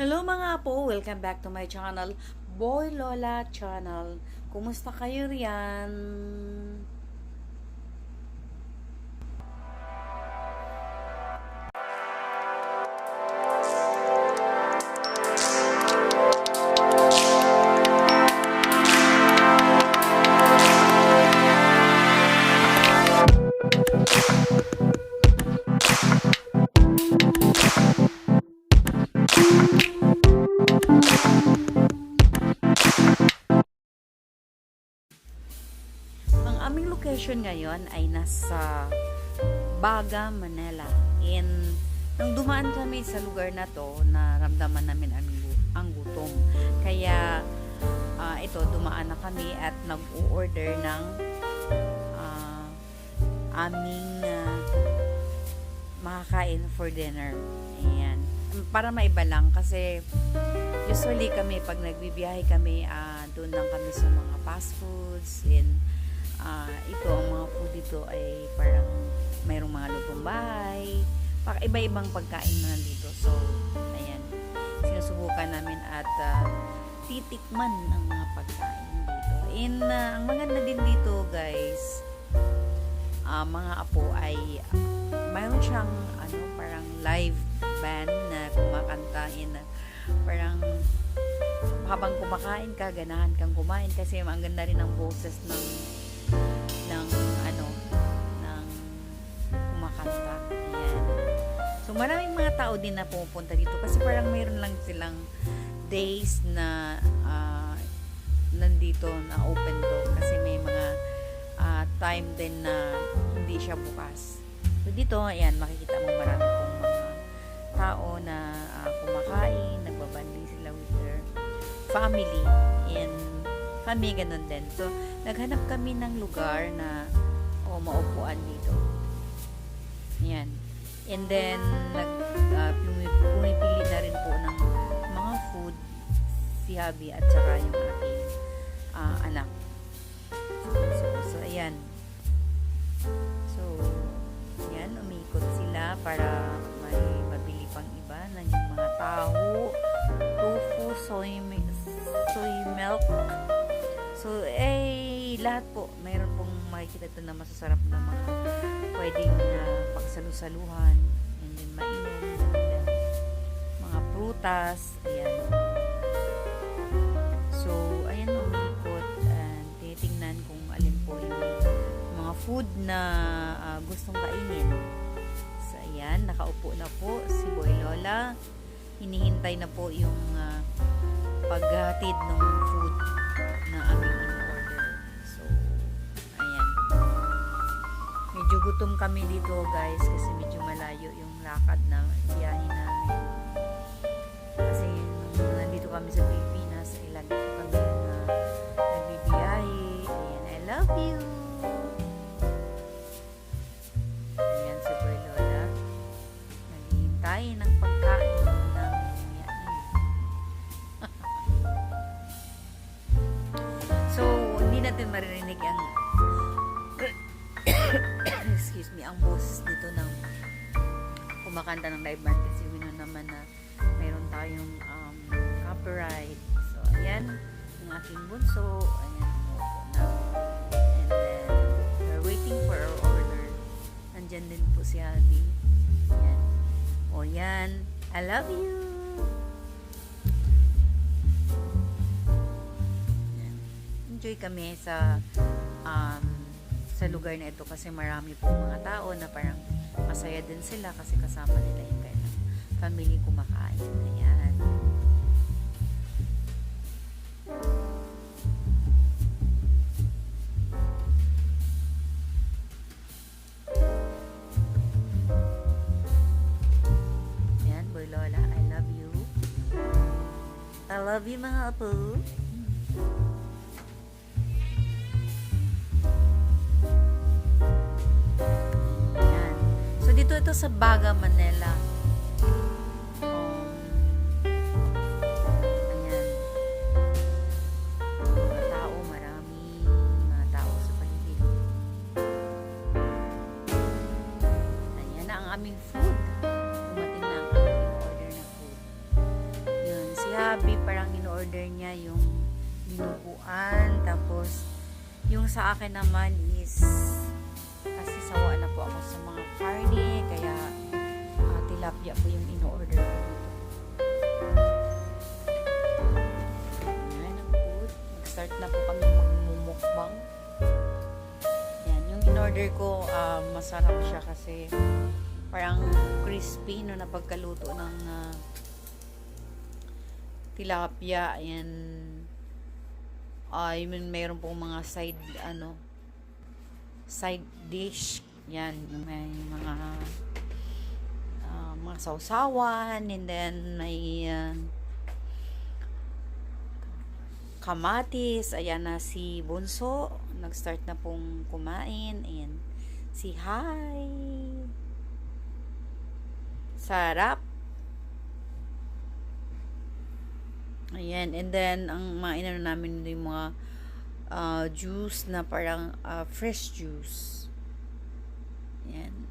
Hello mga apo! Welcome back to my channel, Boy Lola Channel. Kumusta kayo riyan? Ang aming location ngayon ay nasa Baga, Manila. Nung dumaan kami sa lugar na to, naramdaman namin ang gutom. Kaya, ito, dumaan na kami at nag-order ng ah, aming makakain for dinner. Ayan. Para maiba lang kasi usually kami pag nagbibiyahe kami, doon lang kami sa mga fast foods and ito, ang mga food dito ay parang mayroong mga lutong bahay, iba-ibang pagkain na nandito. So, ayan, sinusubukan namin at titikman ng mga pagkain dito. And ang maganda din dito guys, mga apo ay mayroon siyang parang live band na kumakanta parang habang kumakain ka, ganahan kang kumain kasi ang ganda rin ng boses ng kumakanta. Ayan. So maraming mga tao din na pumupunta dito kasi parang mayroon lang silang days na nandito na open to kasi may mga time din na hindi siya bukas. So dito, ayan, makikita mo marami pong mga tao na kumakain, nagbabanding sila with their family and kami ganun din. So naghanap kami ng lugar na maupuan dito. Ayan. And then pumipili na rin po ng mga food si Habi at saka yung aking anak. So ayan. So ayan, umikot sila para may mabili pang iba na yung mga taho, tofu, soy milk. So lahat po mayroon pong makikita ito na masasarap na mga pwedeng pagsalusaluhan and then mainom and then mga prutas. Ayan. So ayan, umikot and titingnan kung alin po yung mga food na gustong kainin. So ayan, nakaupo na po si Boy Lola. Hinihintay na po yung paghatid ng food na aming in-order. So ayan, medyo gutom kami dito guys kasi medyo malayo yung lakad na biyahe namin kasi nung nandito kami sa Pilipinas ay lagi po kami na nagbibiyahe. Ayan, I love you. Ayan si Boy Lola naghihintay ng pagkain ng so hindi natin maririnig ang excuse me, ang boses dito ng kumakanta ng live band kasi we know naman na mayroon tayong copyright. So ayan, yung aking bunso, ayan, na. And then we're waiting for our order. Nandyan din po si Habi. Ayan. O yan, I love you. Ayan. Enjoy kami sa lugar na ito kasi marami pong mga tao na parang masaya din sila kasi kasama nila yung kailang family kumakain. Ayan. Ayan, Boy Lola, I love you. I love you mga apo. Ito sa Baga, Manila. Ayan. Mga tao, marami mga tao sa paligid. Ayan na ang aming food. Dumating na ang aming order na food. Yan. Habi, parang in-order niya yung dinuguan. Tapos, yung sa akin naman is, kasi sawa na po ako sa mga karne, kaya tilapia po yung in-order ko dito. Yan ang food. Nag-start na po kami magmumukbang. Yan, yung in-order ko, masarap siya kasi parang crispy no, na pagkaluto ng tilapia. Ayan. I mean, mayroon pong mga side dish. Yan, may mga sausawan, and then may kamatis. Ayan na si Bunso, nag-start na pong kumain. Ayan, si Hi. Sarap. Ayan, and then ang mainano namin yung mga juice na parang fresh juice. Ayan.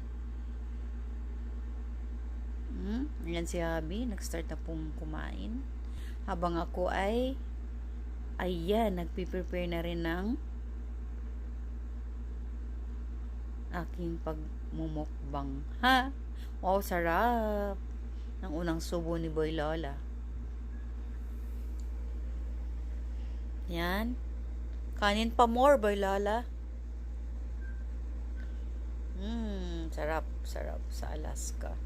Ayan si Habi, nag-start na pong kumain. Habang ako ay ayan, nagpiprepare na rin ng aking pagmumukbang. Ha? Wow, sarap. Ang unang subo ni Boy Lola. Yan. Kanin pa more, Boy Lola. Sarap. Sarap sa Alaska.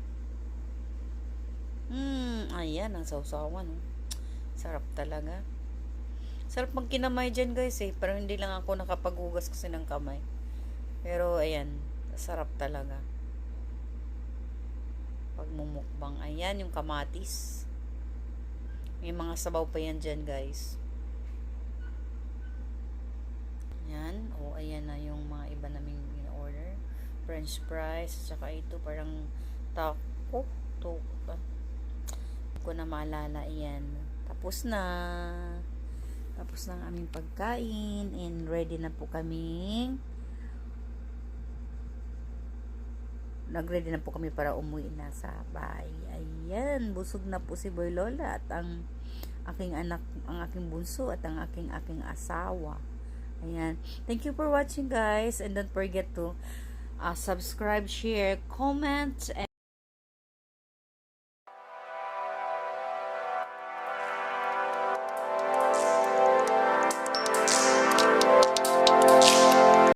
Ayan, ang sausawan. Sarap talaga. Sarap magkinamay dyan, guys, eh. Pero hindi lang ako nakapaghugas kasi ng kamay. Pero, ayan. Sarap talaga. Pagmumukbang. Ayan, yung kamatis. May mga sabaw pa yan dyan, guys. Ayan. O, ayan na yung mga iba naming in-order. French fries. Tsaka ito, parang taco. Ko na maalala. Ayan. Tapos na. Tapos na ang aming pagkain. And ready na po kaming nag-ready na po kami para umuwi na sa bahay. Ayan, busog na po si Boy Lola at ang aking anak, ang aking bunso at ang aking asawa. Ayan. Thank you for watching, guys, and don't forget to subscribe, share, comment,